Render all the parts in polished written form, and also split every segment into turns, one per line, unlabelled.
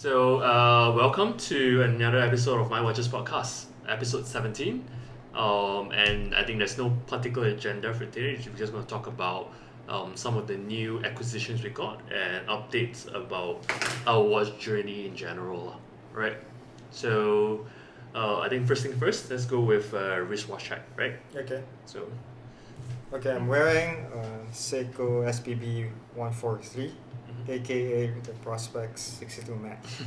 Welcome to another episode of MyWatches podcast, episode 17. And I think there's no particular agenda for today. We're just going to talk about some of the new acquisitions we got and updates about our watch journey in general, right? So, I think first thing first, let's go with wristwatch check, right?
Okay.
So,
I'm wearing SEIKO SPB 143, aka the Prospects 62 Max.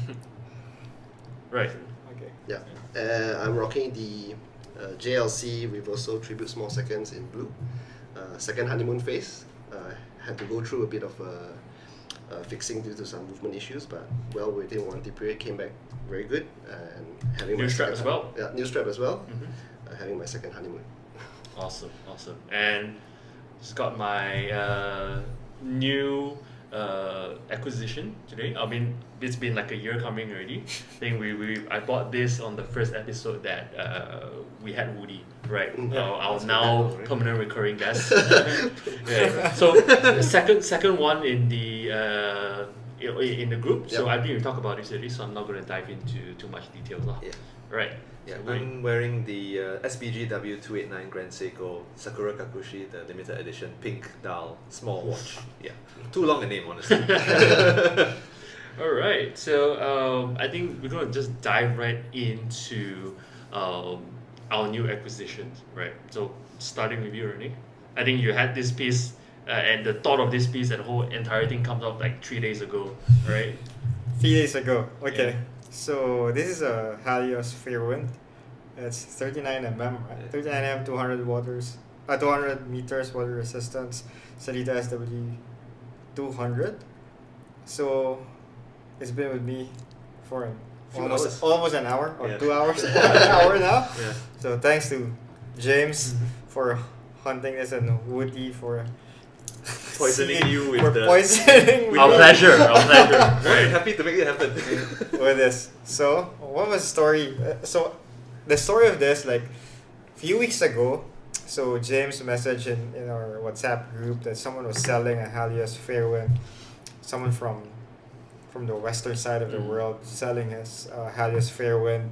right.
Okay.
Yeah, I'm rocking the JLC REVERSO Tribute Small Seconds in blue. Second honeymoon phase. Had to go through a bit of fixing due to some movement issues, but well within warranty period, came back very good. And having
New
my
strap
second
as well.
Yeah, new strap as well.
Mm-hmm.
Having my second honeymoon.
Awesome. And just got my new acquisition today. I mean, it's been like a year coming already. I think I bought this on the first episode that we had Woody, right? Our now permanent recurring guest. Yeah. So the second one in the group. So I think we talked about this already. So I'm not going to dive into too much details, lah.
Yeah.
Right.
Yeah, I'm wearing the SPG W289 Grand Seiko Sakura Kakushi, the limited edition pink dial small watch. Yeah, too long a name, honestly.
All right, so I think we're going to just dive right into our new acquisitions, right? So starting with you, Renee. I think you had this piece and the thought of this piece and the whole entire thing comes out like 3 days ago, right?
3 days ago. Okay.
Yeah.
So this is a Halios Fairwind. It's 39 mm, right? 39 mm, 200 meters water resistance. Salita SW 200. So it's been with me for almost an hour or 2 hours, 1 hour now.
Yeah.
So thanks to James for hunting this and Woody for
Poisoning you with
poisoning me
Our pleasure.
Right. Happy to make it happen.
with this. So what was the story? So the story of this, like a few weeks ago, so James messaged in our WhatsApp group that someone was selling a Halios Fairwind. Someone from the western side of the world selling his Halios Fairwind,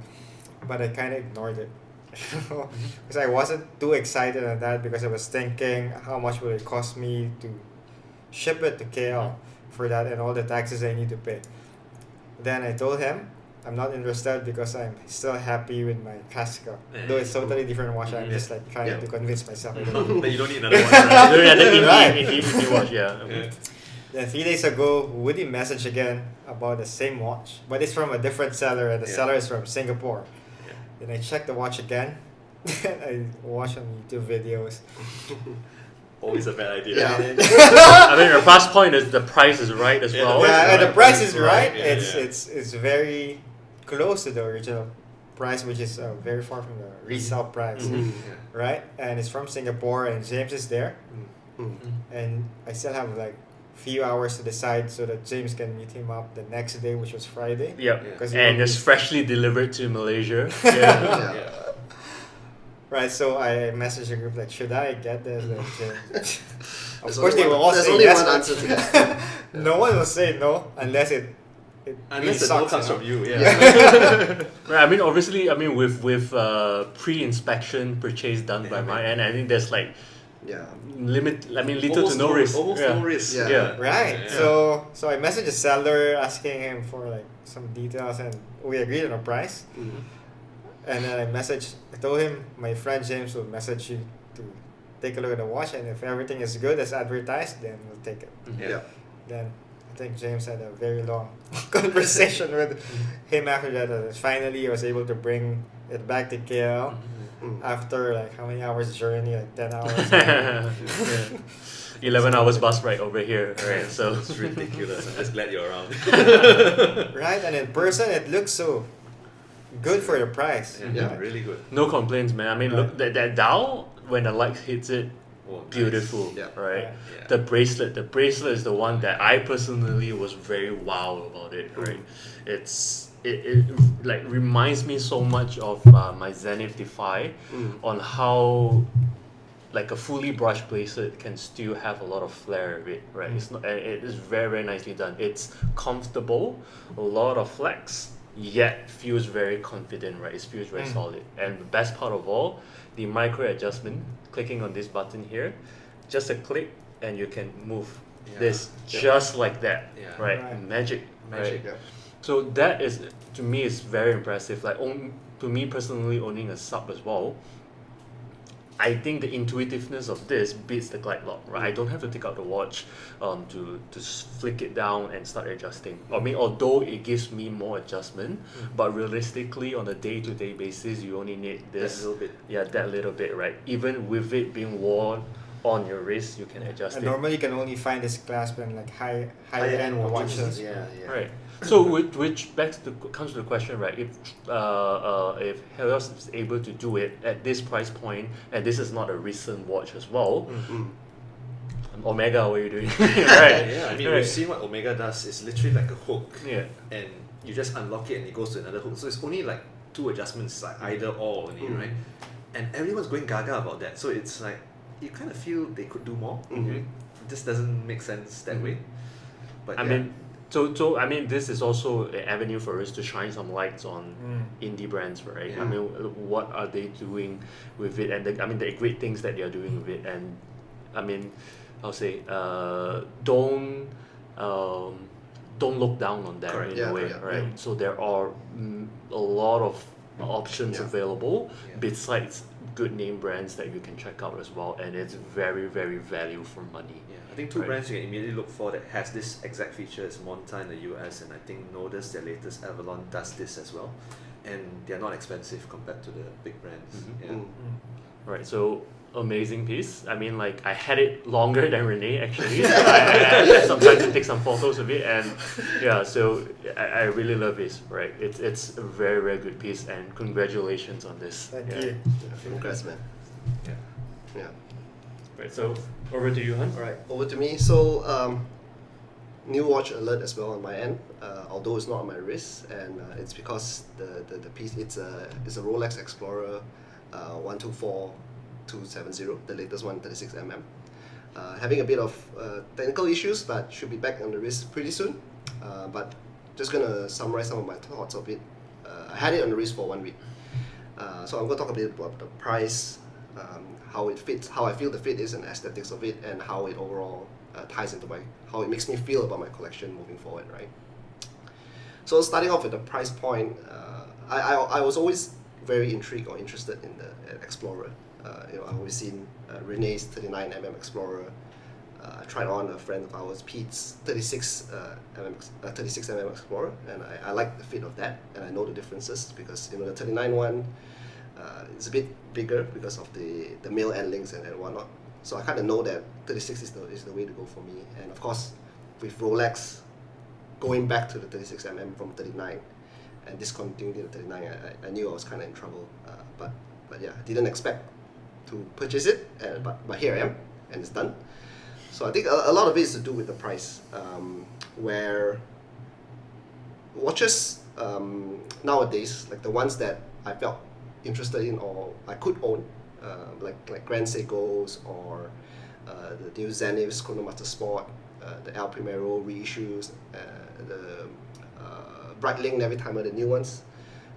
but I kind of ignored it. Because I wasn't too excited on that because I was thinking how much would it cost me to ship it to KL for that and all the taxes I need to pay. Then I told him I'm not interested because I'm still happy with my Casca. Though it's totally different watch, I'm just like trying to convince myself. I don't
But you don't need another one, right?
Indie watch, yeah.
Then 3 days ago, Woody messaged again about the same watch, but it's from a different seller, and the seller is from Singapore. Then I checked the watch again, and I watched some YouTube videos.
Always a bad idea.
Yeah.
I mean, the plus point is the price is right as well.
Yeah, and the price is right.
Yeah,
It's very close to the original price, which is very far from the resale price, right? And it's from Singapore, and James is there, and I still have like few hours to decide so that James can meet him up the next day, which was Friday.
Yep. And it's freshly delivered to Malaysia. Yeah.
Right, so I messaged the group like, should I get this? Like, of
There's
course, they will all
there's
say
only
yes.
one answer to that.
No one will say no unless it really
Unless the
sucks,
no comes
you know?
from you, yeah.
Right, I mean, obviously, with pre-inspection purchase done by my end, I think there's like little
Almost
to no risk.
Almost no risk.
Yeah.
Right.
Yeah.
So I messaged the seller asking him for like some details, and we agreed on a price. And then I told him my friend James will message you to take a look at the watch, and if everything is good as advertised, then we'll take it. Then I think James had a very long conversation with him after that, and finally I was able to bring it back to KL after like how many hours journey, like 10 hours.
11 hours bus ride over here, right? So
It's ridiculous. I'm just glad you're around.
Right, and in person it looks so good for the price.
Yeah, really good.
no complaints, man. I mean, look, that dial when the light hits it,
Oh,
beautiful,
nice.
right?
Yeah.
The bracelet is the one that I personally was very wow about it, right? It like reminds me so much of my Zenith Defy on how like a fully brushed bracelet can still have a lot of flair of it, right? It's not, and it is very, very nicely done. It's comfortable, a lot of flex, yet feels very confident, right? It feels very solid. And the best part of all, the micro adjustment, clicking on this button here, just a click and you can move this just like that,
Yeah.
right?
Right.
Magic,
Magic.
Yeah.
So that is, to me, is very impressive. Like, to me personally, owning a sub as well, I think the intuitiveness of this beats the glide lock, right? I don't have to take out the watch to flick it down and start adjusting. I mean, although it gives me more adjustment, but realistically, on a day-to-day basis, you only need this.
That little bit.
Yeah, that little bit, right? Even with it being worn on your wrist, you can adjust
And
it.
normally you can only find this clasp in like high-end watches.
Yeah.
Right. So which comes to the question, right? If Helios is able to do it at this price point, and this is not a recent watch as well, Omega, what are you doing? Right.
Yeah, I mean,
Right.
we've seen what Omega does. It's literally like a hook,
Yeah.
and you just unlock it and it goes to another hook. So it's only like 2 adjustments, like either or only, right? And everyone's going gaga about that. So it's like, you kind of feel they could do more. It just doesn't make sense that way. But
I mean, so I mean, this is also an avenue for us to shine some lights on indie brands, right?
Yeah.
I mean, what are they doing with it, and the great things that they are doing with it, and I mean, I'll say, don't look down on them
Correct.
in
Yeah,
a way,
yeah,
right?
yeah.
So there are a lot of options
Yeah.
available
Yeah.
besides good name brands that you can check out as well, and it's very, very value for money.
yeah, I think 2
Right.
brands you can immediately look for that has this exact feature is Monta in the US, and I think Nodus, their latest Avalon, does this as well. And they're not expensive compared to the big brands. Yeah.
Right, so amazing piece. I mean, like, I had it longer than Renee actually. So I had some time to take some photos of it, and yeah, so I really love this. Right, it's a very, very good piece, and congratulations on this.
Thank
Yeah.
you.
Yeah, congrats, man.
Yeah.
Yeah.
Right, so over to you, Han.
All right, over to me. So, new watch alert as well on my end. Although it's not on my wrist, and it's because the piece it's a Rolex Explorer 124270, the latest one, 36mm. Having a bit of technical issues, but should be back on the wrist pretty soon. But just gonna summarize some of my thoughts of it. I had it on the wrist for 1 week. So I'm gonna talk a bit about the price, how it fits, how I feel the fit is, and aesthetics of it, and how it overall ties into how it makes me feel about my collection moving forward, right? So starting off with the price point, I was always very intrigued or interested in the Explorer. I've always seen Renee's 39mm Explorer. I tried on a friend of ours, Pete's 36mm Explorer, and I like the fit of that, and I know the differences because the 39 one is a bit bigger because of the male end links and whatnot. So I kind of know that 36 is the way to go for me, and of course with Rolex going back to the 36mm from 39 and discontinuing the 39, I knew I was kind of in trouble. But yeah, I didn't expect to purchase it, but here I am, and it's done. So I think a lot of it is to do with the price, where watches nowadays, like the ones that I felt interested in or I could own, like Grand Seiko's or the new Zenith's Chronomaster Sport, the El Primero reissues, the Breitling every time are the new ones.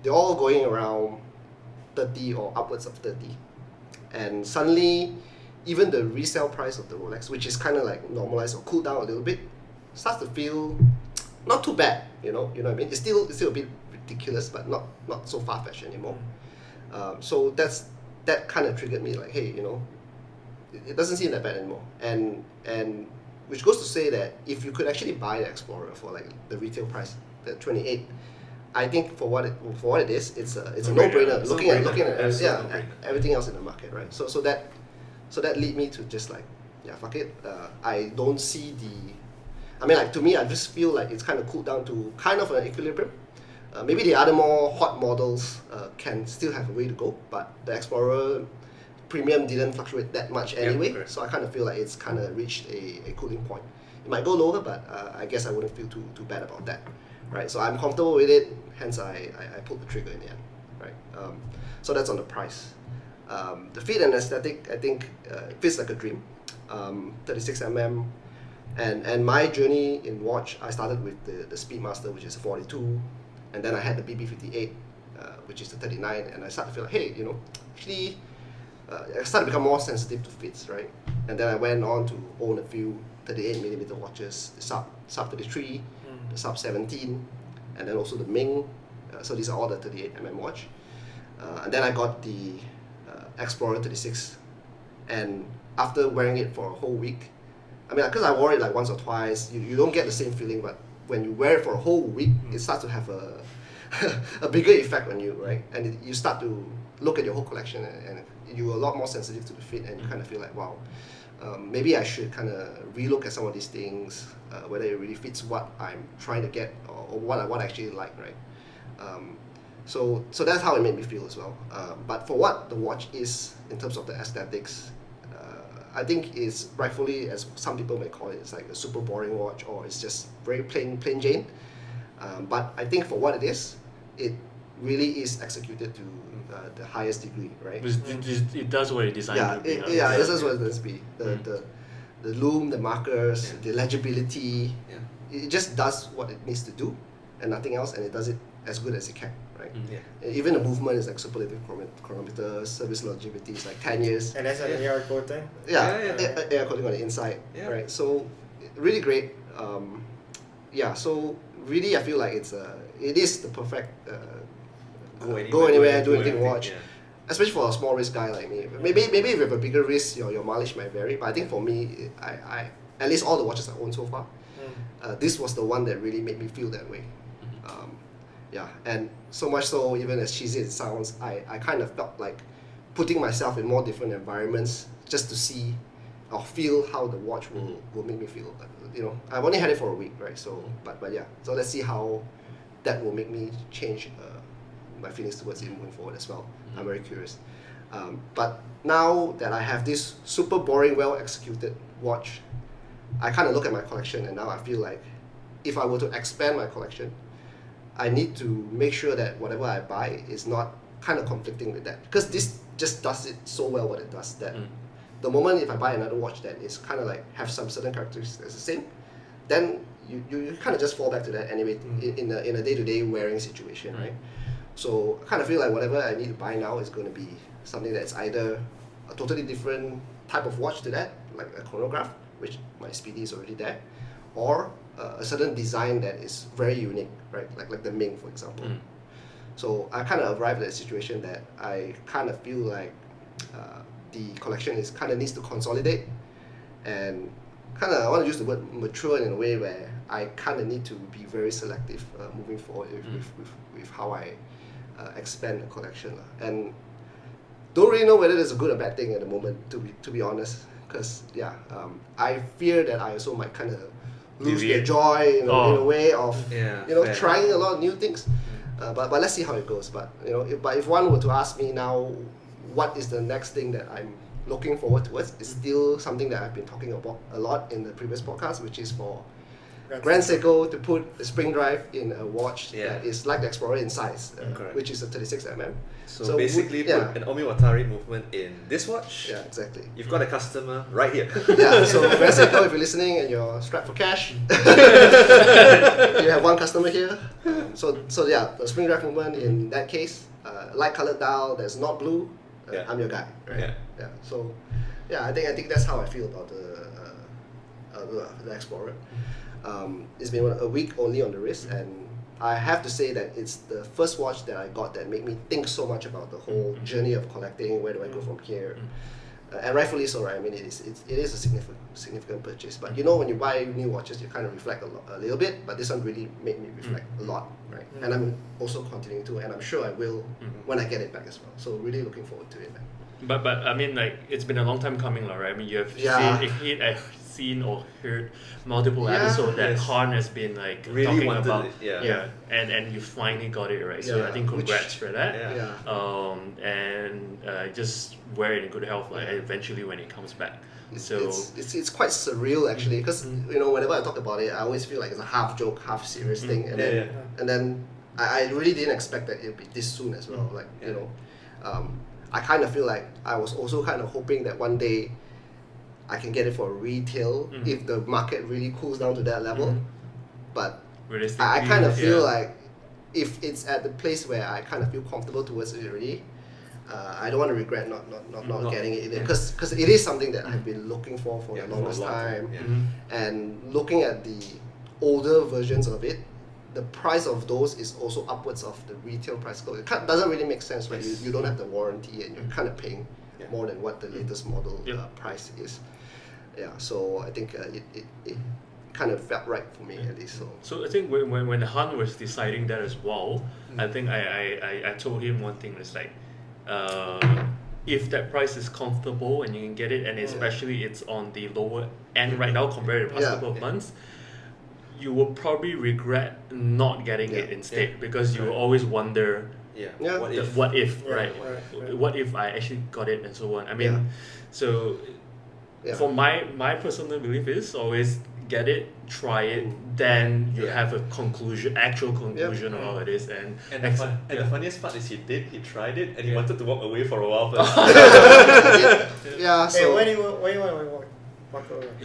They're all going around 30 or upwards of 30. And suddenly, even the resale price of the Rolex, which is kind of like normalized or cooled down a little bit, starts to feel not too bad, you know what I mean? It's still a bit ridiculous, but not so far-fetched anymore. So that kind of triggered me, like, hey, it doesn't seem that bad anymore. And which goes to say that if you could actually buy the Explorer for like the retail price, the 28, I think for what it is, it's a no-brainer. Looking at everything else in the market, right? So that lead me to just like, yeah, fuck it. I don't see to me, I just feel like it's kind of cooled down to kind of an equilibrium. Maybe the other more hot models can still have a way to go, but the Explorer premium didn't fluctuate that much anyway,
correct.
so I kind of feel like it's kind of reached a cooling point. It might go lower, but I guess I wouldn't feel too bad about that, right? So I'm comfortable with it, hence I pulled the trigger in the end, right? So that's on the price. The fit and aesthetic, I think, fits like a dream. 36mm, and my journey in watch, I started with the Speedmaster, which is a 42, and then I had the BB58, which is the 39, and I started to feel like, hey, you know, actually, I started to become more sensitive to fits, right? And then I went on to own a few 38mm watches, the sub 33, the sub 17, and then also the MING. So these are all the 38mm watch. And then I got the Explorer 36, and after wearing it for a whole week, I mean, because I wore it like once or twice, you don't get the same feeling, but when you wear it for a whole week, it starts to have a bigger effect on you, right? And you start to look at your whole collection, and you're a lot more sensitive to the fit, and you kind of feel like, wow, maybe I should kind of relook at some of these things, whether it really fits what I'm trying to get, or what I actually like, right? So that's how it made me feel as well. But for what the watch is in terms of the aesthetics, I think it's rightfully, as some people may call it, it's like a super boring watch, or it's just very plain Jane. But I think for what it is, it really is executed to the highest degree, right?
It does what it designed to be.
This is what it does be. The loom, the markers, the legibility, it just does what it needs to do and nothing else, and it does it as good as it can, right? Even the movement is like superlative chronometer, service longevity is like 10 years.
And that's an AR coating?
Air coating on the inside, right? So really great. So really I feel like it is the perfect go anywhere, do anything watch. Especially for a small wrist guy like me. Maybe if you have a bigger wrist, your mileage might vary. But I think for me, I at least all the watches I own so far, this was the one that really made me feel that way. And so much so, even as cheesy as it sounds, I kind of felt like putting myself in more different environments just to see or feel how the watch will make me feel. You know, I've only had it for a week, right? So, but so let's see how that will make me change my feelings towards it moving forward as well. I'm very curious. But now that I have this super boring, well executed watch, I kind of look at my collection, and now I feel like if I were to expand my collection, I need to make sure that whatever I buy is not kind of conflicting with that, because this just does it so well what it does that the moment if I buy another watch that is kind of like have some certain characteristics that's the same, then you kind of just fall back to that anyway in a day-to-day wearing situation, right? So I kind of feel like whatever I need to buy now is going to be something that's either a totally different type of watch to that, like a chronograph, which my Speedy is already there, or a certain design that is very unique, right? Like the Ming, for example. So I kind of arrived at a situation that I kind of feel like the collection is kind of needs to consolidate, and kind of I want to use the word mature in a way where I kind of need to be very selective moving forward with how I expand the collection, and don't really know whether it's a good or bad thing at the moment, to be honest, because I fear that I also might kind of lose the joy, in a way of trying a lot of new things. But let's see how it goes. But if one were to ask me now, what is the next thing that I'm looking forward towards, it's still something that I've been talking about a lot in the previous podcast, which is for Grand SEIKO to put the spring drive in a watch that is like the Explorer in size, which is a 36mm.
So basically put an Omiwatari movement in this watch.
Yeah, exactly.
You've got a customer right here.
So Grand SEIKO, if you're listening and you're strapped for cash, you have one customer here. So the spring drive movement in that case, light colored dial that's not blue, I'm your guy, right? So I think that's how I feel about the Explorer. It's been a week only on the wrist, and I have to say that it's the first watch that I got that made me think so much about the whole journey of collecting. Where do I go from here? And rightfully so, right? I mean, it is a significant purchase. But when you buy new watches, you kind of reflect a little bit. But this one really made me reflect a lot, right? And I'm also continuing to, and I'm sure I will when I get it back as well. So really looking forward to it, man.
But I mean, like, it's been a long time coming, right? I mean, you have seen or heard multiple episodes that Han has been like
really
talking about
it,
and you finally got it, right? So I think congrats for that. And just wear it in good health, like eventually when it comes back. So
it's quite surreal actually, because whenever I talk about it, I always feel like it's a half joke, half serious thing, and then I really didn't expect that it would be this soon as well. I kind of feel like I was also kind of hoping that one day I can get it for retail if the market really cools down to that level. But I kind of feel like if it's at the place where I kind of feel comfortable towards it already, I don't want to regret not getting it because it is something that I've been looking for the longest time. And looking at the older versions of it, the price of those is also upwards of the retail price. It doesn't really make sense, right? You don't have the warranty and you're kind of paying more than what the latest model price is. Yeah, so I think it kind of felt right for me at least.
So I think when Han was deciding that as well, I think I told him one thing. It's like, if that price is comfortable and you can get it, and especially it's on the lower end right now compared to the past couple of months, you will probably regret not getting it instead because you will always wonder, what if, right? What if I actually got it and so on. I mean, so for my personal belief is always get it, try it, then you have a actual conclusion of all it is. And
the funniest part is he tried it, and he wanted to walk away for a while first.
So when you walk away?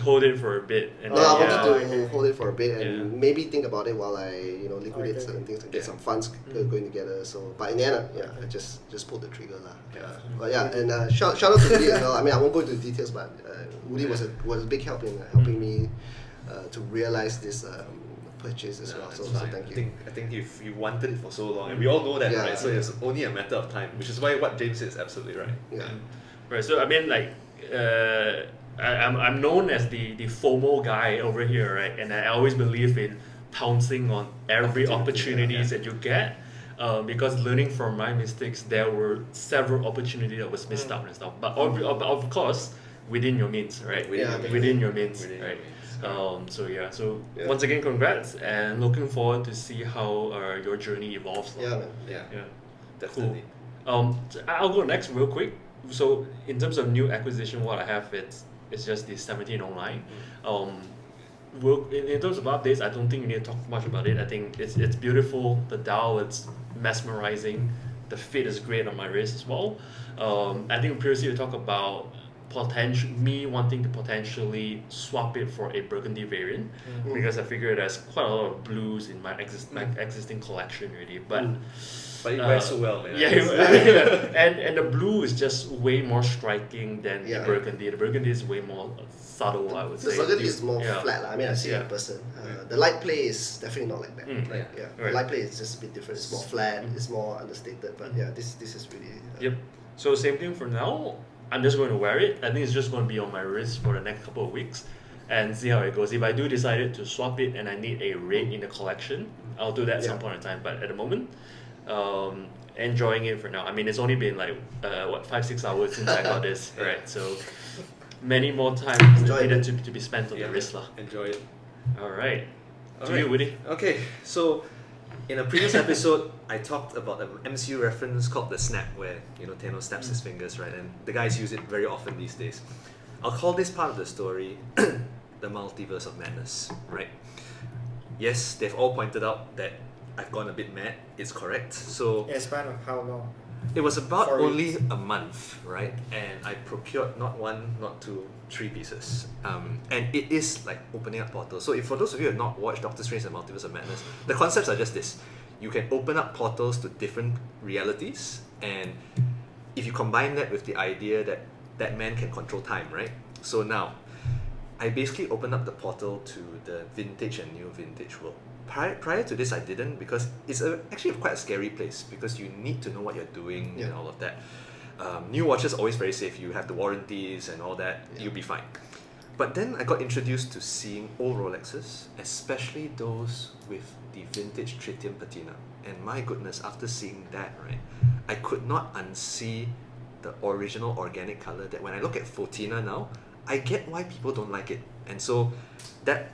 Hold it for a bit. And
I wanted to hold it for a bit and maybe think about it while I liquidate certain things and get some funds going together. So, but in the end, I just pulled the trigger lah. But and shout out to Woody as well. I mean, I won't go into the details, but Woody was a big help in helping me to realize this purchase as well. So thank you.
I think if you wanted it for so long, and we all know that, right? So it's only a matter of time, which is why what James said is absolutely right.
Right. So I mean, like, I'm known as the FOMO guy over here, right? And I always believe in pouncing on every opportunities that you get. Because learning from my mistakes, there were several opportunities that was missed out and stuff. But of course, within your means, right? Within your means, right? So once again, congrats, and looking forward to see how your journey evolves.
Definitely.
Cool. I'll go next real quick. So in terms of new acquisition, what I have it's just the 1709. In terms of updates, I don't think you need to talk much about it. I think it's beautiful. The dial, it's mesmerizing. The fit is great on my wrist as well. I think previously we talked about me wanting to potentially swap it for a burgundy variant because I figured there's quite a lot of blues in my existing collection already. But
it wears so well, man.
And the blue is just way more striking than the burgundy. The burgundy is way more subtle, I would say.
The burgundy is more flat. I mean, I see it in person. The light play is definitely not like that. The light play is just a bit different. It's more flat. It's more understated. But this is really.
So same thing for now. I'm just going to wear it. I think it's just going to be on my wrist for the next couple of weeks and see how it goes. If I do decide to swap it and I need a red in the collection, I'll do that at some point in time. But at the moment, enjoying it for now. I mean, it's only been like 5-6 hours since I got this, right? So many more times needed to be spent on the wrist lah.
Enjoy it.
All right. To you, Woody.
Okay, so in a previous episode, I talked about an MCU reference called the snap, where Thanos snaps his fingers, right? And the guys use it very often these days. I'll call this part of the story the multiverse of madness, right? Yes, they've all pointed out that I've gone a bit mad. It's correct. So
in a span of how long?
It was about only a month, right? And I procured not one, not two, 3 pieces. And it is like opening up portals. So if for those of you who have not watched Doctor Strange and Multiverse of Madness, the concepts are just this. You can open up portals to different realities, and if you combine that with the idea that that man can control time, right? So now, I basically opened up the portal to the vintage and new vintage world. Prior to this, I didn't, because it's actually quite a scary place, because you need to know what you're doing and all of that. New watches always very safe. You have the warranties and all that. You'll be fine. But then I got introduced to seeing old Rolexes, especially those with the vintage tritium patina. And my goodness, after seeing that, right, I could not unsee the original organic color that when I look at Fotina now, I get why people don't like it. And so that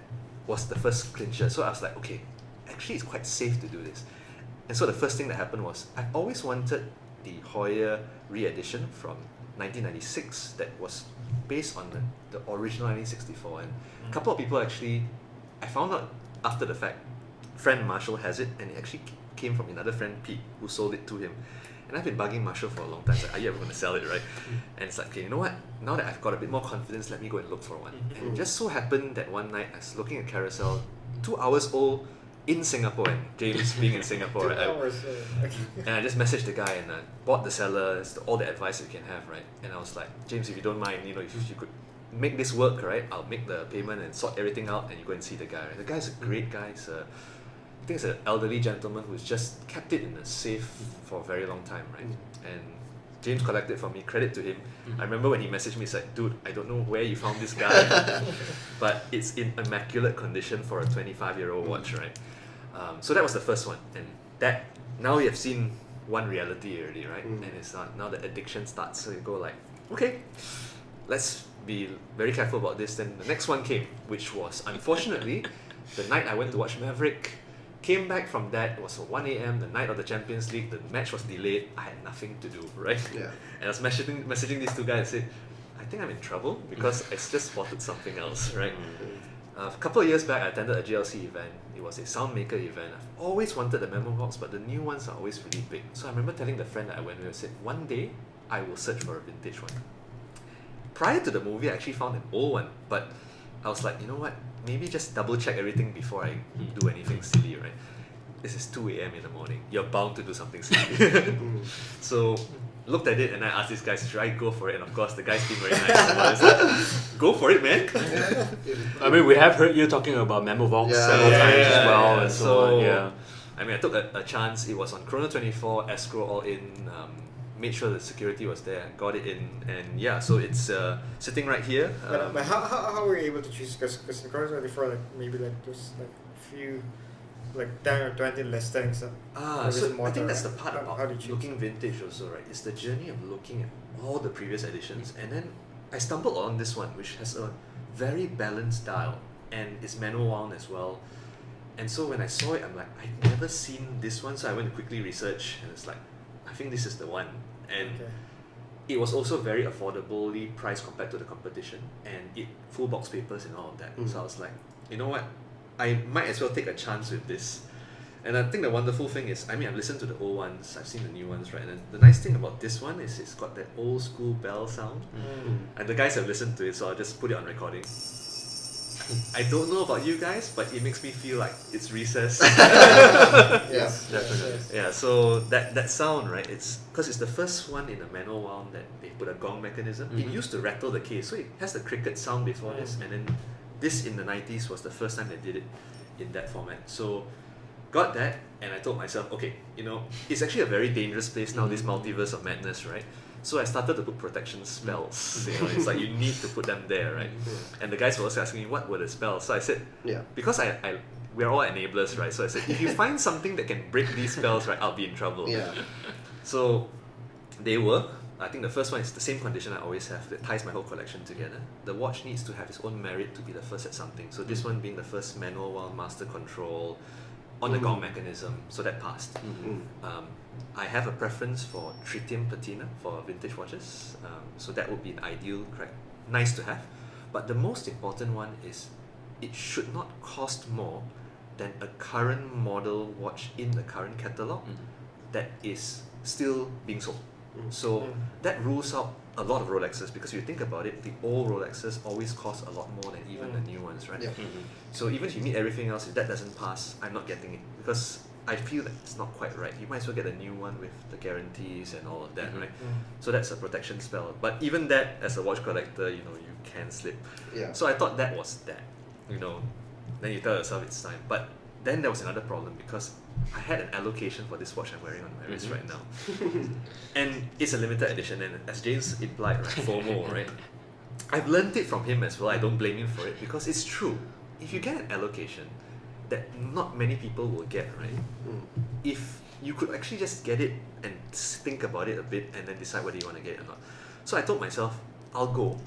was the first clincher. So I was like, okay, actually it's quite safe to do this. And so the first thing that happened was, I've always wanted the Hoyer re-edition from 1996 that was based on the original 1964. And a couple of people actually, I found out after the fact, friend Marshall has it, and it actually came from another friend, Pete, who sold it to him. And I've been bugging Marshall for a long time. It's like, are you ever going to sell it, right? And it's like, okay, you know what? Now that I've got a bit more confidence, let me go and look for one. And it just so happened that one night I was looking at Carousel, 2 hours old, in Singapore, and James being in Singapore, right? And I just messaged the guy and bought the seller, all the advice you can have, right? And I was like, James, if you don't mind, if you could make this work, right? I'll make the payment and sort everything out, and you go and see the guy, right? The guy's a great guy. I think it's an elderly gentleman who's just kept it in a safe for a very long time, right? And James collected from me, credit to him. I remember when he messaged me, he's like, dude, I don't know where you found this guy, but it's in immaculate condition for a 25-year-old watch, right? So that was the first one. And that, now you have seen one reality already, right? And it's now the addiction starts. So you go like, okay, let's be very careful about this. Then the next one came, which was unfortunately the night I went to watch Maverick. Came back from that, it was 1 a.m, the night of the Champions League, the match was delayed, I had nothing to do, right?
Yeah.
And I was messaging these two guys and said, I think I'm in trouble because I just spotted something else, right? A couple of years back, I attended a GLC event. It was a Soundmaker event. I've always wanted a memo box, but the new ones are always really big. So I remember telling the friend that I went with, I said, one day, I will search for a vintage one. Prior to the movie, I actually found an old one, but I was like, you know what? Maybe just double check everything before I do anything silly, right? This is 2 a.m. in the morning. You're bound to do something silly. So looked at it and I asked these guys, should I go for it? And of course, the guys seemed very nice. I was like, go for it, man.
I mean, we have heard you talking about Memo Box several times as well. And so on, yeah.
I mean, I took a chance. It was on Chrono 24, escrow all in. Made sure the security was there, got it in, and yeah, so it's sitting right here.
But how were you able to choose? Because in Chrono 24, like maybe like there's like a few, like 10 or 20 listings.
So I think that's the part about looking vintage also, right? It's the journey of looking at all the previous editions, and then I stumbled on this one, which has a very balanced dial, and it's manual wound as well. And so when I saw it, I'm like, I've never seen this one, so I went to quickly research, and it's like, I think this is the one. And it was also very affordably priced compared to the competition, and it full box papers and all of that. So I was like, you know what, I might as well take a chance with this. And I think the wonderful thing is, I mean, I've listened to the old ones, I've seen the new ones, right? And the nice thing about this one is it's got that old school bell sound. And the guys have listened to it, so I'll just put it on recording. I don't know about you guys, but it makes me feel like it's recess.
Yes,
definitely.
Yeah, so that sound, right? It's because it's the first one in a manual wound that they put a gong mechanism. It used to rattle the case, so it has the cricket sound before this, and then this in the 90s was the first time they did it in that format. So got that, and I told myself, okay, it's actually a very dangerous place now, this multiverse of madness, right? So I started to put protection spells. It's like you need to put them there, right? And the guys were also asking me what were the spells. So I said, because we're all enablers, right? So I said, if you find something that can break these spells, right, I'll be in trouble. So they were. I think the first one is the same condition I always have that ties my whole collection together. The watch needs to have its own merit to be the first at something. So this one being the first manual wound master control on the gong mechanism, so that passed. I have a preference for tritium patina for vintage watches, so that would be an ideal, nice to have. But the most important one is it should not cost more than a current model watch in the current catalog that is still being sold. So that rules out a lot of Rolexes, because if you think about it, the old Rolexes always cost a lot more than even the new ones, right? So even if you meet everything else, if that doesn't pass, I'm not getting it, because I feel that it's not quite right. You might as well get a new one with the guarantees and all of that, right? So that's a protection spell. But even that, as a watch collector, you can slip. So I thought that was that, Then you tell yourself it's time. But then there was another problem, because I had an allocation for this watch I'm wearing on my wrist right now. And it's a limited edition, and as James implied, right, FOMO, right? I've learned it from him as well. I don't blame him for it, because it's true. If you get an allocation that not many people will get, right? If you could actually just get it and think about it a bit and then decide whether you want to get it or not. So I told myself, I'll go.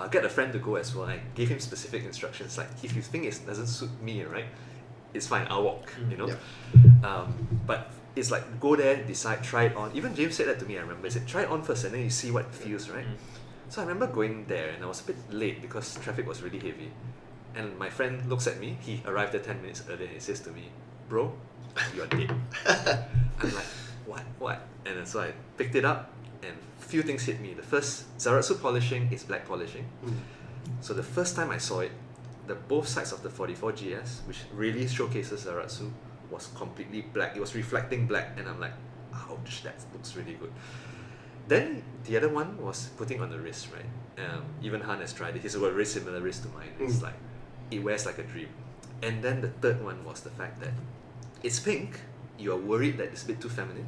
Get a friend to go as well. I gave him specific instructions, like, if you think it doesn't suit me, right, it's fine, I'll walk, But it's like, go there, decide, try it on. Even James said that to me, I remember. He said, try it on first and then you see what it feels, right? So I remember going there, and I was a bit late because traffic was really heavy. And my friend looks at me, he arrived there 10 minutes earlier, and he says to me, bro, you're dead. I'm like, what? And then so I picked it up, and few things hit me. The first, Zaratsu polishing is black polishing. So the first time I saw it, the both sides of the 44GS, which really showcases Zaratsu, was completely black. It was reflecting black, and I'm like, ouch, that looks really good. Then the other one was putting on the wrist, right? Even Han has tried it. He's got a very similar wrist to mine. It's like, it wears like a dream. And then the third one was the fact that it's pink. You are worried that it's a bit too feminine,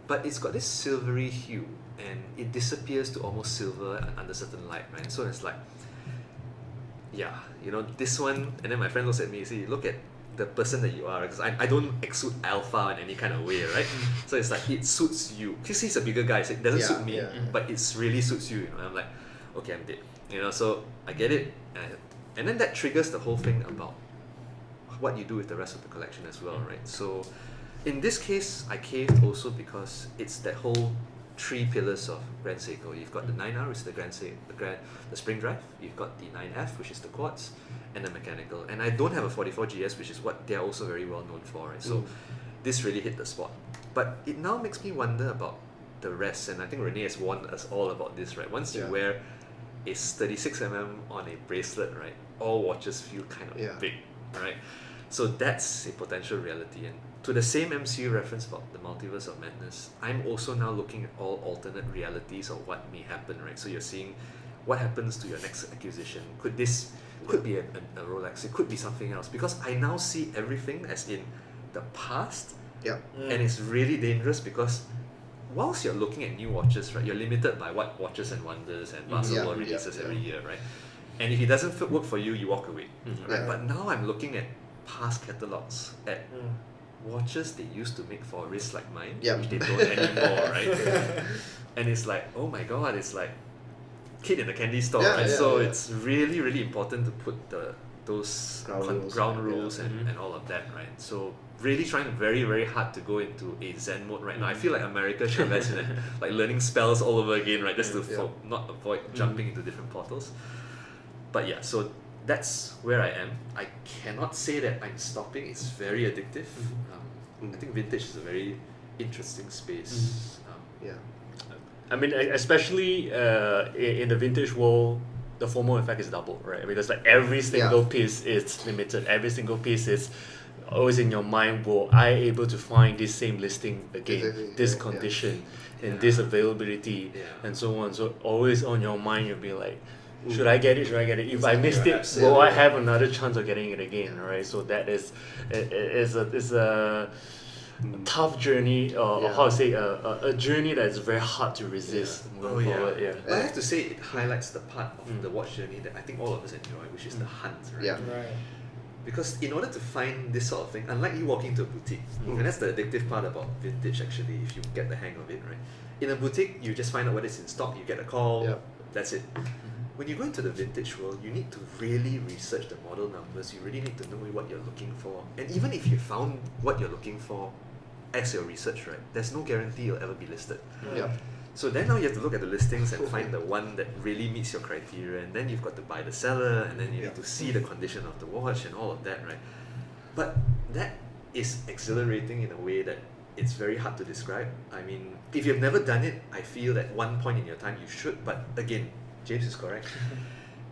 but it's got this silvery hue, and it disappears to almost silver under certain light, right? So it's like, yeah, you know, this one. And then my friend looks at me, see, look at the person that you are, because I don't exude alpha in any kind of way, right? So it's like, it suits you. Because he's a bigger guy, so it doesn't suit me, but it really suits you, you know. I'm like, okay, I'm dead, you know. So I get it, and then that triggers the whole thing about what you do with the rest of the collection as well, right? So in this case, I caved also because it's that whole 3 pillars of Grand SEIKO. You've got the 9R, which is the spring drive. You've got the 9F, which is the quartz, and the mechanical. And I don't have a 44GS, which is what they're also very well known for, right? So this really hit the spot. But it now makes me wonder about the rest, and I think Renee has warned us all about this, right? Once you wear a 36mm on a bracelet, right, all watches feel kind of big, right? So that's a potential reality. And to the same MCU reference about the multiverse of madness, I'm also now looking at all alternate realities of what may happen, right? So you're seeing what happens to your next acquisition. Could be a Rolex, it could be something else, because I now see everything as in the past. And it's really dangerous because whilst you're looking at new watches, right, you're limited by what Watches and Wonders and Barcelona releases every year, right? And if it doesn't work for you, you walk away, right? But now I'm looking at past catalogs, at watches they used to make for wrists like mine, which they don't anymore, right? And it's like, oh my god, it's like kid in the candy store, right? So it's really, really important to put those ground rules and all of that, right? So really trying very, very hard to go into a Zen mode right now. I feel like America should invest in it, like learning spells all over again, right? Just to not avoid jumping into different portals. But yeah, so that's where I am. I cannot say that I'm stopping. It's very addictive. I think vintage is a very interesting space.
I mean, especially in the vintage world, the FOMO effect is double, right? Because like every single piece is limited. Every single piece is always in your mind. Will I able to find this same listing again, this condition, and this availability, and so on? So always on your mind, you'll be like, should I get it? Should I get it? If I missed it, will I have another chance of getting it again? Right. So that is a tough journey, or how to say a journey that is very hard to resist. Moving forward.
But I have to say, it highlights the part of the watch journey that I think all of us enjoy, which is the hunt, right? Because in order to find this sort of thing, unlike you walking to a boutique, and that's the addictive part about vintage actually, if you get the hang of it, right? In a boutique, you just find out what is in stock, you get a call, that's it. When you go into the vintage world, you need to really research the model numbers, you really need to know what you're looking for. And even if you found what you're looking for as your research, right, there's no guarantee it'll ever be listed. So then now you have to look at the listings and find the one that really meets your criteria, and then you've got to buy the seller, and then you need to see the condition of the watch and all of that, right? But that is exhilarating in a way that it's very hard to describe. I mean, if you've never done it, I feel at one point in your time you should, but again, James is correct.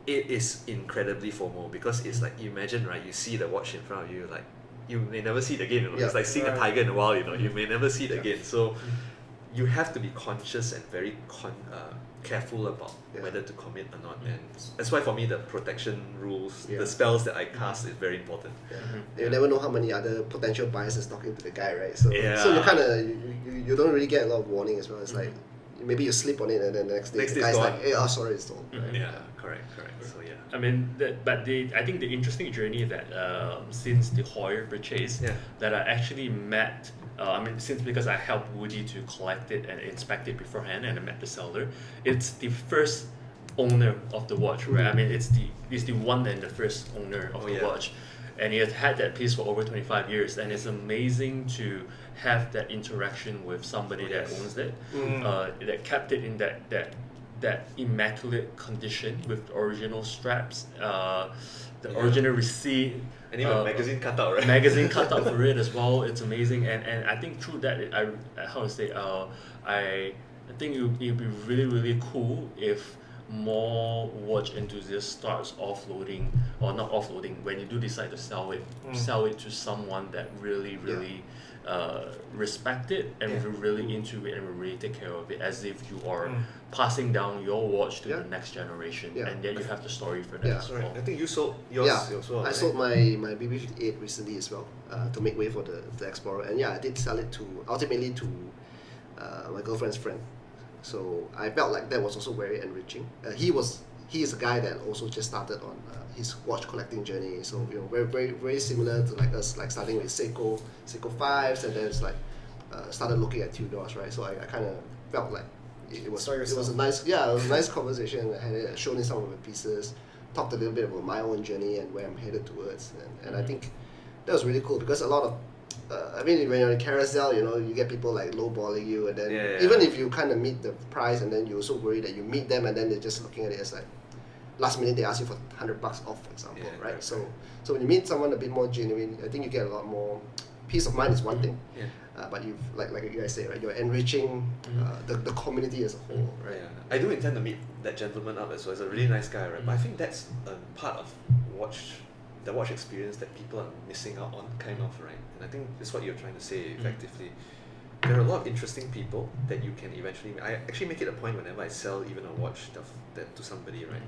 It is incredibly FOMO, because it's like, you imagine, right, you see the watch in front of you, like, you may never see it again, you know? It's like seeing a tiger in the wild, you know, you may never see it again. So you have to be conscious and very careful about whether to commit or not. And that's why for me the protection rules, the spells that I cast is very important.
You never know how many other potential buyers is talking to the guy, right? So so you kind of you don't really get a lot of warning as well. It's like maybe you sleep on it and then the next day the guy's like, hey, sorry, it's sold. Right?
Correct. So I mean, I think the interesting journey that since the Hoyer purchase, that I actually met. Because I helped Woody to collect it and inspect it beforehand, and I met the seller. It's the first owner of the watch, right? I mean, it's the one and the first owner of the watch, and he has had that piece for over 25 years, and it's amazing to have that interaction with somebody that owns it, that kept it in that that immaculate condition with the original straps, the original receipt.
And even a magazine cutout, right?
Magazine cutout for it as well. It's amazing, and I think through that, I think it'd be really really cool if more watch enthusiasts starts offloading, or not offloading, when you do decide to sell it to someone that really respect it and will really into it and will really take care of it, as if you are passing down your watch to the next generation, and then you have the story for that as well.
I think you sold yours as well.
I
right?
sold my BB58 recently as well, to make way for the Explorer, and I did sell it ultimately to my girlfriend's friend. So I felt like that was also very enriching. He is a guy that also just started on his watch collecting journey. So very similar to like us, like starting with SEIKO 5s, and then it's like started looking at Tudors, right? So I kind of felt like it was a nice conversation. I had shown him some of the pieces, talked a little bit about my own journey and where I'm headed towards, and I think that was really cool, because a lot of when you're in carousel, you get people like lowballing you, and then even if you kind of meet the price, and then you're so worried that you meet them, and then they're just looking at it as like last minute they ask you for $100 off, for example, right? So when you meet someone a bit more genuine, I think you get a lot more peace of mind. Is one thing, but you've like you guys say, right? You're enriching the community as a whole, right?
I do intend to meet that gentleman up as well. He's a really nice guy, right? But I think that's a part of the watch experience that people are missing out on, kind of, right? And I think that's what you're trying to say effectively. There are a lot of interesting people that you can eventually meet. I actually make it a point whenever I sell even a watch to somebody, right?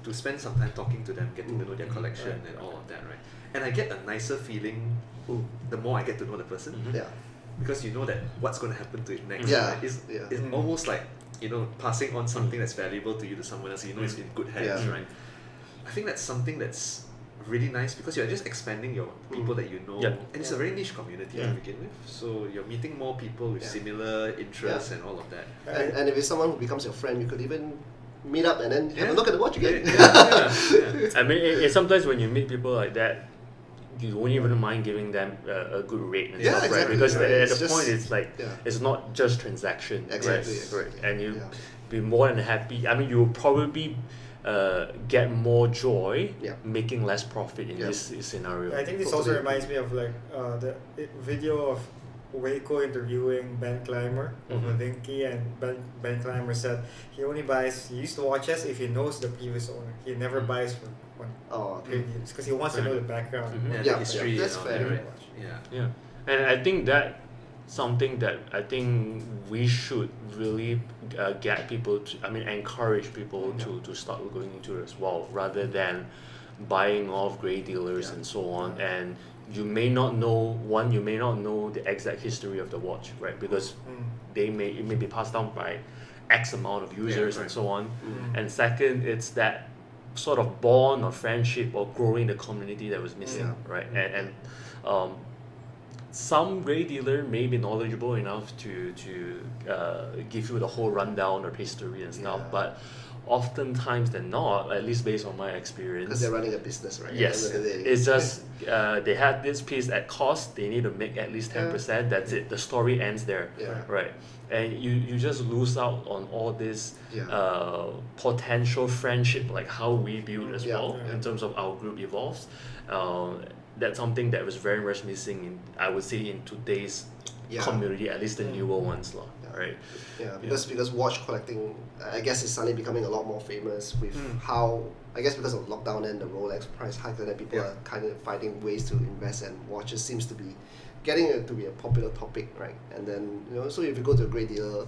To spend some time talking to them, getting to know their collection and all of that, right? And I get a nicer feeling the more I get to know the person. Because you know that what's going to happen to it next. Right? It's almost like, passing on something that's valuable to you to someone else. It's in good hands, right? I think that's something that's really nice, because you're just expanding your people that you know, and it's a very niche community to begin with. So you're meeting more people with similar interests and all of that.
And if it's someone who becomes your friend, you could even meet up and then have a look at the watch again.
I mean, sometimes when you meet people like that, you won't even mind giving them a good rate and stuff, right? Because at the point, it's like it's not just transaction, right? And you be more than happy. I mean, you'll probably get more joy making less profit in this scenario.
I think this also reminds me of like the video of Waco interviewing Ben Clymer of Vinky, and Ben Clymer said he used to watches if he knows the previous owner. He never buys for one. Because he wants to know the background.
The history.
That's fair.
Right?
Yeah, and I think that something that I think we should really get people to, encourage people to start going into it as well, rather than buying off grey dealers and so on. And you may not know the exact history of the watch, right? Because it may be passed down by X amount of users and so on. And second, it's that sort of bond or friendship or growing the community that was missing, right? And some grey dealer may be knowledgeable enough to give you the whole rundown of history and stuff, but oftentimes they're not, at least based on my experience.
Because they're running a business, right?
Yes, it's just they had this piece at cost, they need to make at least 10%, that's it. The story ends there, right? And you just lose out on all this potential friendship, like how we build as well, in terms of our group evolves. That's something that was very much missing I would say in today's community, at least the newer ones, right?
Because watch collecting, I guess, is suddenly becoming a lot more famous with how, I guess because of lockdown and the Rolex price hike, that people are kind of finding ways to invest, and watches seems to be getting it to be a popular topic, right? And then, so if you go to a great dealer,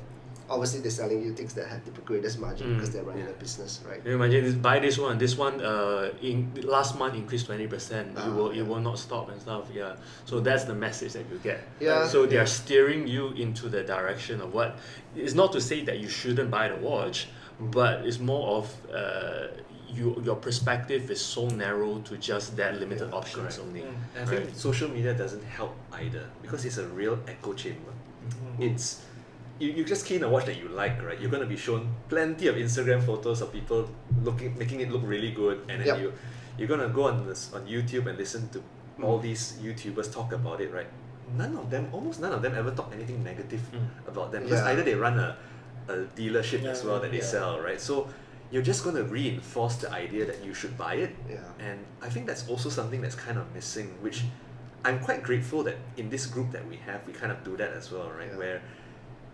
obviously they're selling you things that have the greatest margin because they're running a business, right?
You imagine, buy this one in last month increased 20%, it will not stop and stuff, so that's the message that you get. So they are steering you into the direction of what, it's not to say that you shouldn't buy the watch, but it's more of your perspective is so narrow to just that limited options only.
And I think social media doesn't help either, because it's a real echo chamber. It's you just key in a watch that you like, right? You're going to be shown plenty of Instagram photos of people making it look really good, and then you're going to go on YouTube and listen to all these YouTubers talk about it, right? Almost none of them ever talk anything negative about them, because either they run a a dealership as well that they
Yeah.
sell, right? So you're just going to reinforce the idea that you should buy it.
Yeah.
And I think that's also something that's kind of missing, which I'm quite grateful that in this group that we have, we kind of do that as well, right?
Yeah.
Where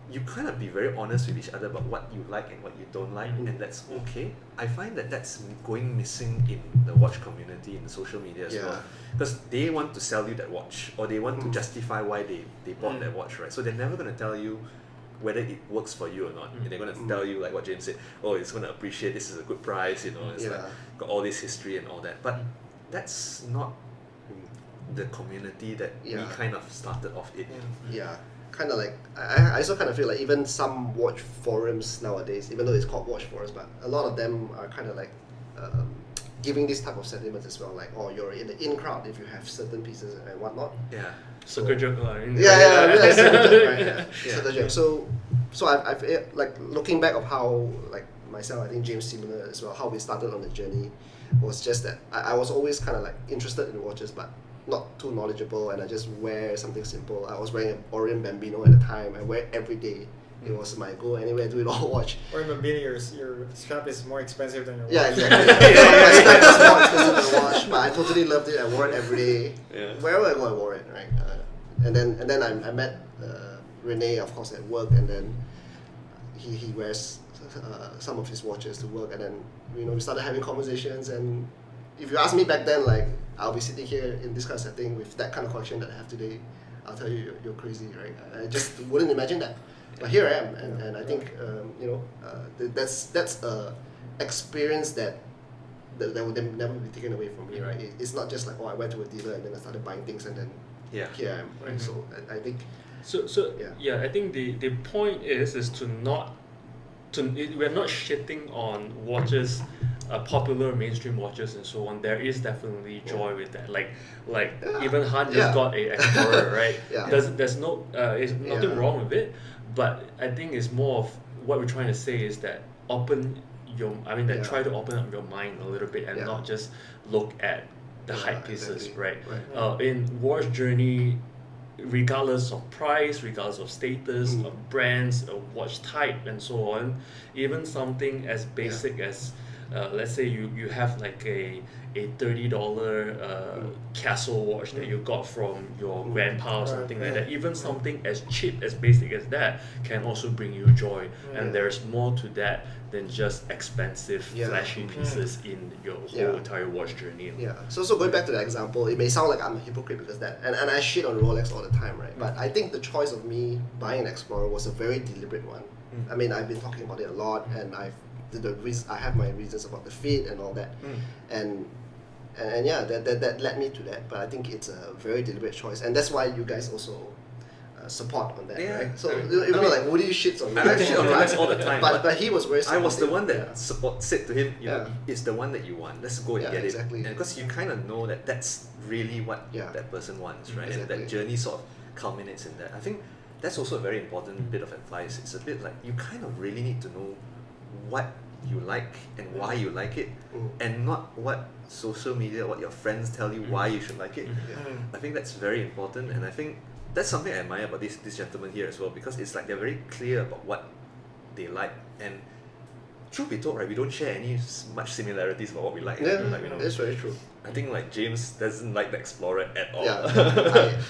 you kind of be very honest with each other about what you like and what you don't like, and that's okay. I find that that's going missing in the watch community, in the social media as well. Because they want to sell you that watch, or they want to justify why they bought that watch, right? So they're never going to tell you whether it works for you or not. They're going to tell you, like what James said, oh, it's going to appreciate, this is a good price, you know, it's like got all this history and all that. But that's not the community that we kind of started off in.
Yeah, kind of like I also kind of feel like even some watch forums nowadays, even though it's called watch forums, but a lot of them are kind of like giving this type of sentiments as well, like, oh, you're in the in crowd if you have certain pieces and whatnot.
Yeah.
Circle jerk.
I realize circle jerk, right? Circle jerk. So I've like looking back of how, like myself, I think James similar as well, how we started on the journey was just that I was always kind of like interested in watches, but not too knowledgeable, and I just wear something simple. I was wearing an Orient Bambino at the time. I wear it every day. It was my go anywhere, do it all watch.
Or maybe your strap is more expensive than your watch.
Yeah, exactly. My strap is more expensive than watch, but I totally loved it. I wore it every day.
Yeah.
Wherever I go, I wore it, right? And then I met Renee, of course, at work, and then he wears some of his watches to work, and then we started having conversations. And if you ask me back then, like, I'll be sitting here in this kind of setting with that kind of collection that I have today, I'll tell you, you're crazy, right? I just wouldn't imagine that. But here I am, and I think that's a experience that will never be taken away from me, right? It's not just like, oh, I went to a dealer and then I started buying things and then here I am, right? So I think
I think the point is to not we're not shitting on watches, popular mainstream watches and so on. There is definitely joy with that. Like even Han just got a Explorer, right? There's no nothing wrong with it, but I think it's more of what we're trying to say is that try to open up your mind a little bit and not just look at the hype pieces, right? In watch journey, regardless of price, regardless of status, of brands, of watch type and so on, even something as basic as let's say you have like a $30 Castle watch that you got from your grandpa or something like that. Even something as cheap, as basic as that can also bring you joy. And there's more to that than just expensive, flashy pieces in your whole entire watch journey.
Yeah. So going back to that example, it may sound like I'm a hypocrite because that, and I shit on Rolex all the time, right? But I think the choice of me buying an Explorer was a very deliberate one. I mean, I've been talking about it a lot, and I have my reasons about the fit and all that, and that led me to that. But I think it's a very deliberate choice, and that's why you guys also support on that, right? So like Woody shits on me.
I shit on Rolex all the time,
but he was very supportive.
I was the one that said to him, it's the one that you want. Let's go and get
exactly.
it. And because you kind of know that that's really what that person wants, right?
Exactly.
And that journey sort of culminates in that. I think that's also a very important bit of advice. It's a bit like you kind of really need to know what you like and why you like it, and not what social media, what your friends tell you why you should like it. I think that's very important, and I think that's something I admire about this gentleman here as well, because it's like they're very clear about what they like, and truth be told, right, we don't share any much similarities about what we like.
That's very true.
I think like James doesn't like the Explorer at all.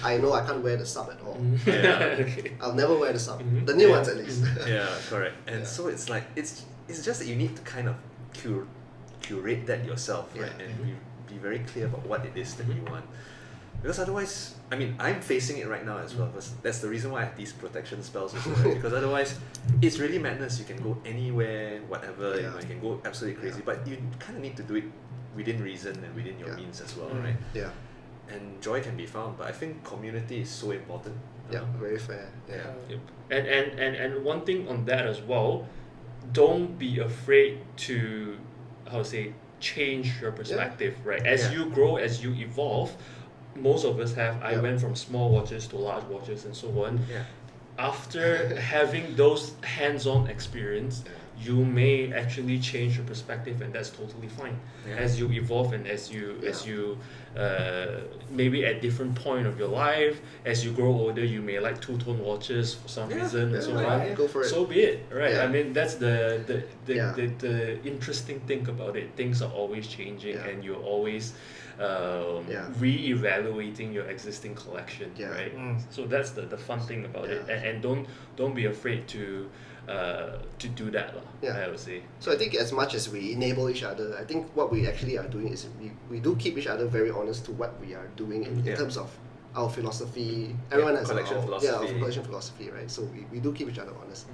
I know I can't wear the sub at all.
Okay.
I'll never wear the sub. The new ones at least.
Correct. And so it's like it's just that you need to kind of curate that yourself, right? And be very clear about what it is that you want. Because otherwise, I mean, I'm facing it right now as well, because that's the reason why I have these protection spells also, right? Because otherwise, it's really madness. You can go anywhere, whatever, you can go absolutely crazy, but you kind of need to do it within reason and within your means as well, right?
Yeah.
And joy can be found, but I think community is so important.
Yeah, very fair.
And one thing on that as well, don't be afraid to change your perspective, right? As you grow, as you evolve, most of us have. I went from small watches to large watches and so on. After having those hands-on experience, you may actually change your perspective, and that's totally fine.
Yeah.
As you evolve and as you maybe at different point of your life, as you grow older, you may like two-tone watches for some reason and so on.
Go for it.
So be it, right?
Yeah.
I mean, that's the
Yeah.
the interesting thing about it. Things are always changing,
Yeah.
and you're always re-evaluating your existing collection,
Yeah.
right?
Mm.
So that's the fun thing about it,
Yeah.
and don't be afraid to do that,
Yeah.
I would say.
So I think as much as we enable each other, I think what we actually are doing is we do keep each other very honest to what we are doing in
Yeah.
terms of our philosophy. Everyone has
collection
our
philosophy.
our collection philosophy, right? So we do keep each other honest,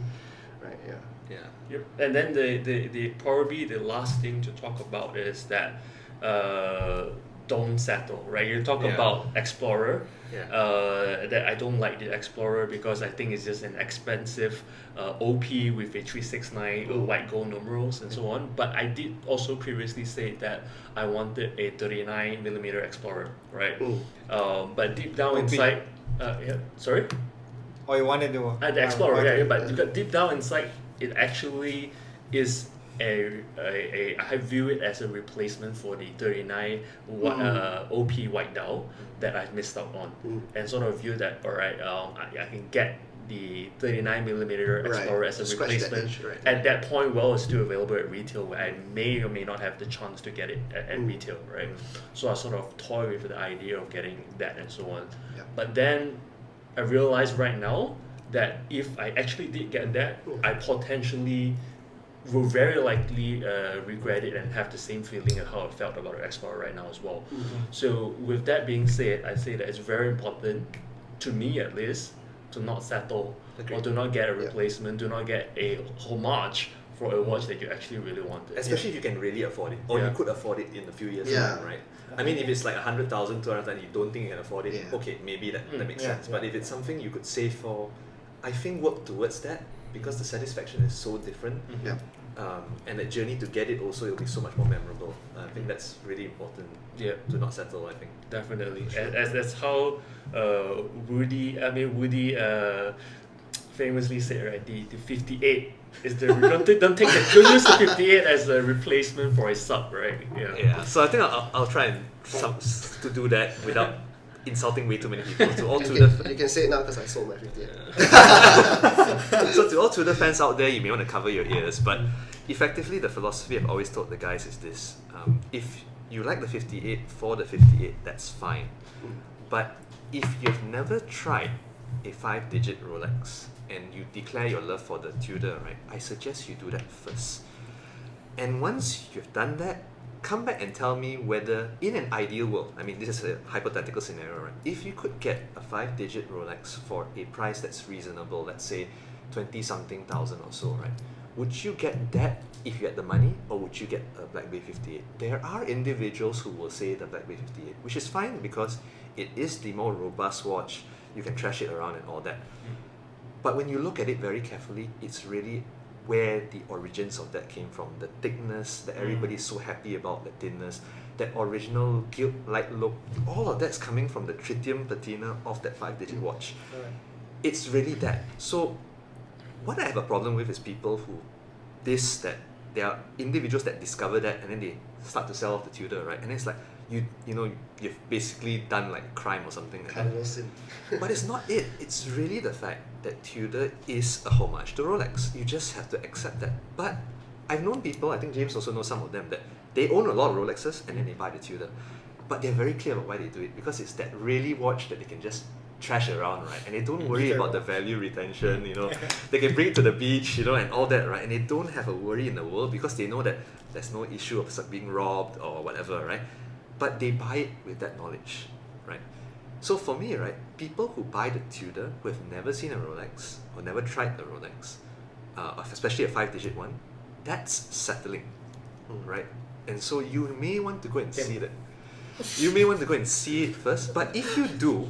right? Yeah.
Yeah.
Yep. And then the probably the last thing to talk about is that don't settle, right? You talk
Yeah.
about Explorer.
Yeah.
That I don't like the Explorer because I think it's just an expensive OP with a 369 white gold numerals and so on. But I did also previously say that I wanted a 39mm Explorer, right? But deep down
OP.
inside, yeah, sorry?
Or you wanted to...
The Explorer,
okay.
yeah, but you got deep down inside, it actually is I view it as a replacement for the 39 OP white dial that I've missed out on, and sort of view that alright, I can get the 39mm Explorer as a
Scratch that
replacement.
itch, right.
At that point, well, it's still available at retail, where I may or may not have the chance to get it at retail, right? So I sort of toy with the idea of getting that and so on.
Yeah.
But then I realize right now that if I actually did get that, I potentially will very likely regret it and have the same feeling of how I felt about the Explorer right now as well. So with that being said, I say that it's very important, to me at least, to not settle or to not get a replacement, do not get a homage for a watch that you actually really wanted.
Especially if you can really afford it, or
Yeah.
you could afford it in a few years'
Yeah.
time, right? I mean, if it's like 100,000, 200,000, you don't think you can afford it,
Yeah.
okay, maybe that makes
Yeah,
sense. But if it's something you could save for, I think work towards that, because the satisfaction is so different.
Yeah.
And the journey to get it also will be so much more memorable. I think that's really important
Yeah.
to not settle, I think.
Definitely, as that's how Woody famously said, right? The 58 is the don't use the 58 as a replacement for a sub, right? Yeah.
Yeah, so I think I'll try and to do that without insulting way too many people. To all
You can say it now because I sold my 58.
So to all Tudor fans out there, you may want to cover your ears, but effectively the philosophy I've always told the guys is this: if you like the 58 for the 58, that's fine. But if you've never tried a 5-digit Rolex and you declare your love for the Tudor, right, I suggest you do that first. And once you've done that, come back and tell me whether, in an ideal world, I mean, this is a hypothetical scenario, right? If you could get a 5-digit Rolex for a price that's reasonable, let's say 20-something thousand or so, right? Would you get that if you had the money, or would you get a Black Bay 58? There are individuals who will say the Black Bay 58, which is fine because it is the more robust watch. You can trash it around and all that. But when you look at it very carefully, it's really where the origins of that came from. The thickness that everybody's so happy about, the thinness, that original gilt light look, all of that's coming from the tritium patina of that 5-digit watch. It's really that. So what I have a problem with is people who that there are individuals that discover that and then they start to sell off the Tudor, right? And it's like you've basically done like crime or something like that.
Cardinal sin.
But it's not it. It's really the fact that Tudor is a homage to Rolex. You just have to accept that. But I've known people, I think James also knows some of them, that they own a lot of Rolexes and then they buy the Tudor. But they're very clear about why they do it, because it's that really watch that they can just trash around, right? And they don't worry about the value retention, They can bring it to the beach, and all that, right? And they don't have a worry in the world because they know that there's no issue of being robbed or whatever, right? But they buy it with that knowledge, right? So for me, right, people who buy the Tudor who have never seen a Rolex or never tried a Rolex, especially a 5-digit one, that's settling, right? And so you may want to go and see that. You may want to go and see it first, but if you do,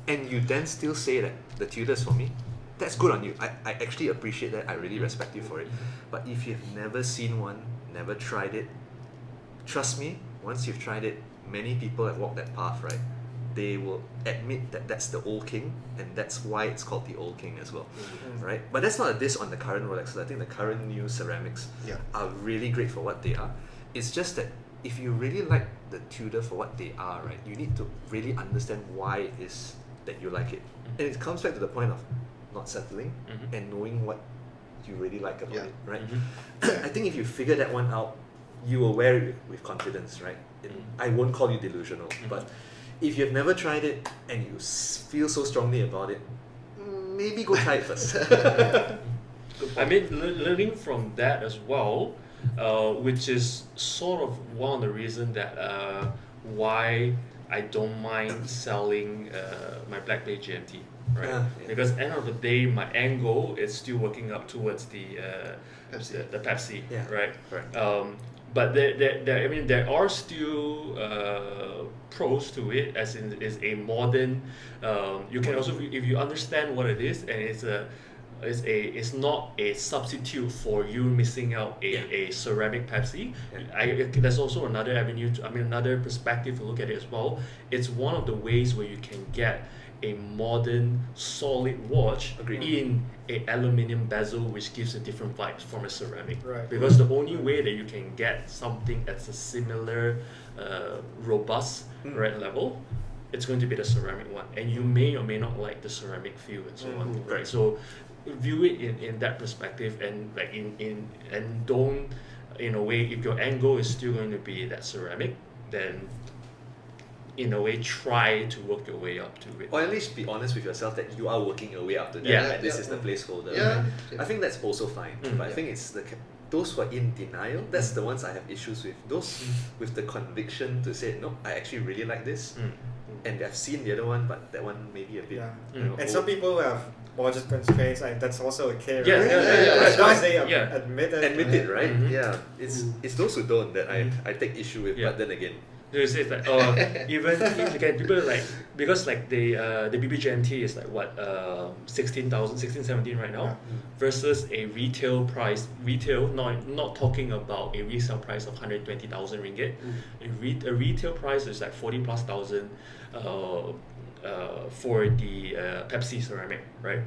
and you then still say that the Tudor's for me, that's good on you. I actually appreciate that. I really respect you for it. But if you've never seen one, never tried it, trust me, once you've tried it, many people have walked that path, right? they will admit that that's the old king, and that's why it's called the old king as well, right? But that's not a diss on the current Rolexes. I think the current new ceramics are really great for what they are. It's just that if you really like the Tudor for what they are, right, you need to really understand why it is that you like it. And it comes back to the point of not settling and knowing what you really like about it, right? I think if you figure that one out, you will wear it with confidence, right? I won't call you delusional, but if you've never tried it and you feel so strongly about it, maybe go try it first.
I mean, learning from that as well, which is sort of one of the reasons that why I don't mind selling my Black Bay GMT, right? Because end of the day, my end goal is still working up towards the Pepsi, right? But there are still pros to it, as in is a modern. You can also, if you understand what it is, and it's not a substitute for you missing out a ceramic Pepsi. There's also another avenue, another perspective to look at it as well. It's one of the ways where you can get a modern solid watch in a aluminium bezel, which gives a different vibes from a ceramic.
Right.
Because the only way that you can get something that's a similar robust level, it's going to be the ceramic one, and you may or may not like the ceramic feel and so on. Right. So view it in that perspective, and like and don't, in a way, if your end goal is still going to be that ceramic, then in a way try to work your way up to it.
Or at least be honest with yourself that you are working your way up to that. And this is the placeholder.
Yeah.
Right? I think that's also fine. But I think it's those who are in denial, that's the ones I have issues with. Those with the conviction to say, no, I actually really like this. And I've seen the other one, but that one maybe a bit.
And some people who have budget constraints, that's also okay, right?
As
long as they admit it.
Admit it, right? Yeah. It's those who don't that I take issue with, but then again.
There's this like even if people like, because like the BBGMT is like what 16, 17 right now, versus a retail, not talking about a resale price of 120,000 ringgit. A retail price is like 40 plus thousand for the Pepsi ceramic, right?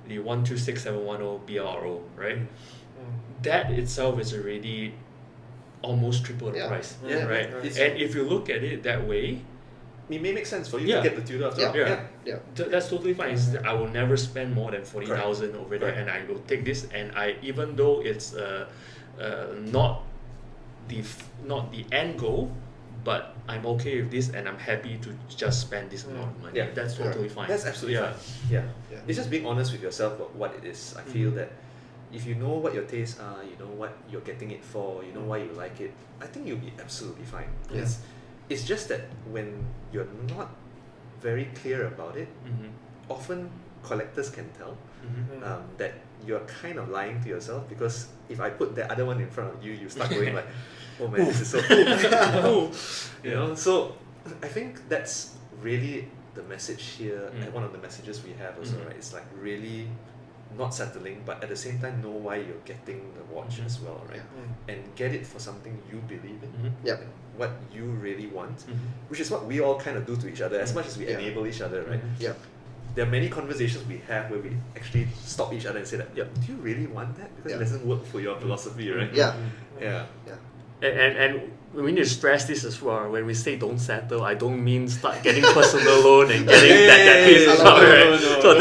The 126710 BLRO, right? That itself is already almost triple the price, right? And if you look at it that way,
it may make sense for you to get the Tudor after all.
That's totally fine. I will never spend more than 40,000 over there, and I will take this. And even though it's not the end goal, but I'm okay with this, and I'm happy to just spend this amount of money. That's totally fine.
That's absolutely fine. It's just being honest with yourself about what it is. I feel that if you know what your tastes are, you know what you're getting it for, you know why you like it, I think you'll be absolutely fine. It's just that when you're not very clear about it, often collectors can tell that you're kind of lying to yourself, because if I put the other one in front of you, you start going like, oh man, this is so cool. You know, so I think that's really the message here, and one of the messages we have also, right? It's like really not settling, but at the same time know why you're getting the watch as well, right? And get it for something you believe in, what you really want, which is what we all kind of do to each other, as much as we enable each other, right? There are many conversations we have where we actually stop each other and say that, do you really want that? Because it doesn't work for your philosophy, right?
And we need to stress this as well. When we say don't settle, I don't mean start getting personal loan and getting that piece out, right? So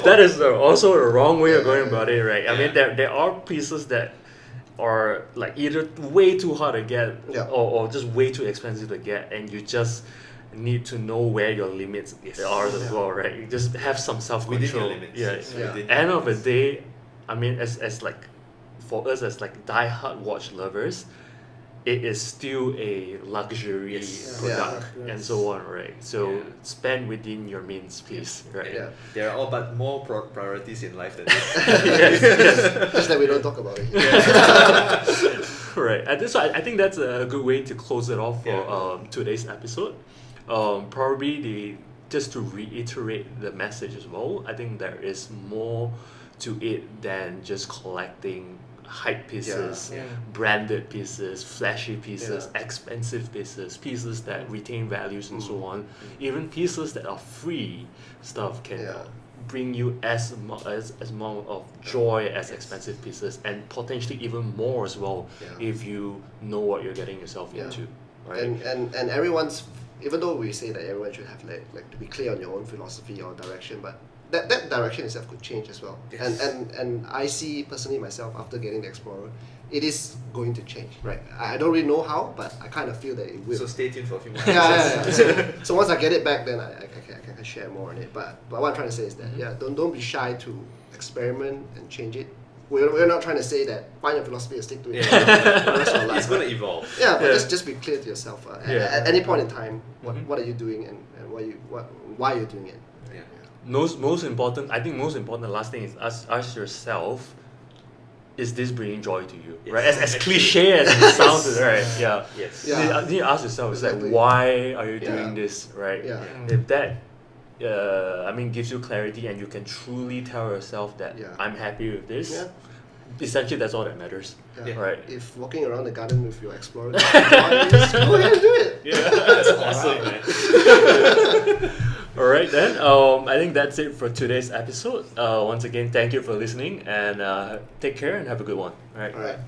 that is also the wrong way of going about it, right? I mean, there are pieces that are like either way too hard to get or just way too expensive to get, and you just need to know where your limits are as well, right? You just have some self-control.
Within your limits.
End of the day, I mean, as like for us as like die-hard watch lovers, it is still a luxury product and so on, right? So spend within your means, please, right?
There are all but more priorities in life than this.
Just that we don't talk about it.
Right. And so I think that's a good way to close it off for today's episode. Probably just to reiterate the message as well, I think there is more to it than just collecting hype pieces,
Yeah.
branded pieces, flashy pieces,
Yeah.
expensive pieces that retain values and so on. Even pieces that are free stuff can
Yeah.
bring you as amount of joy as expensive pieces, and potentially even more as well
Yeah.
if you know what you're getting yourself
Yeah.
into. Right?
And everyone's, even though we say that everyone should have like to be clear on your own philosophy or direction, but that direction itself could change as well.
Yes.
And I see personally myself after getting the Explorer, it is going to change, right? I don't really know how, but I kind of feel that it will.
So stay tuned for a few more
yeah.
episodes.
So once I get it back, then I can share more on it. But what I'm trying to say is that don't be shy to experiment and change it. We're not trying to say that find your philosophy and stick to it for the rest of your life.
It's going to evolve.
Yeah, but
Yeah.
just be clear to yourself.
Yeah.
At any point in time,
Mhm.
what are you doing and why you're doing it.
Yeah.
Most important, I think most important, the last thing is ask yourself, is this bringing joy to you?
Yes.
Right? As cliche as it sounds, right? Yeah.
Yes.
Yeah.
You need to ask yourself, it's
Exactly.
like, why are you
Yeah.
doing this, right?
Yeah.
If that, gives you clarity and you can truly tell yourself that
Yeah.
I'm happy with this,
Yeah.
essentially that's all that matters.
Yeah.
Right.
If walking around the garden with your Explorer, just go ahead and do it.
Yeah.
That's awesome, man.
Alright then, I think that's it for today's episode. Once again, thank you for listening, and take care and have a good one. Alright.
All right.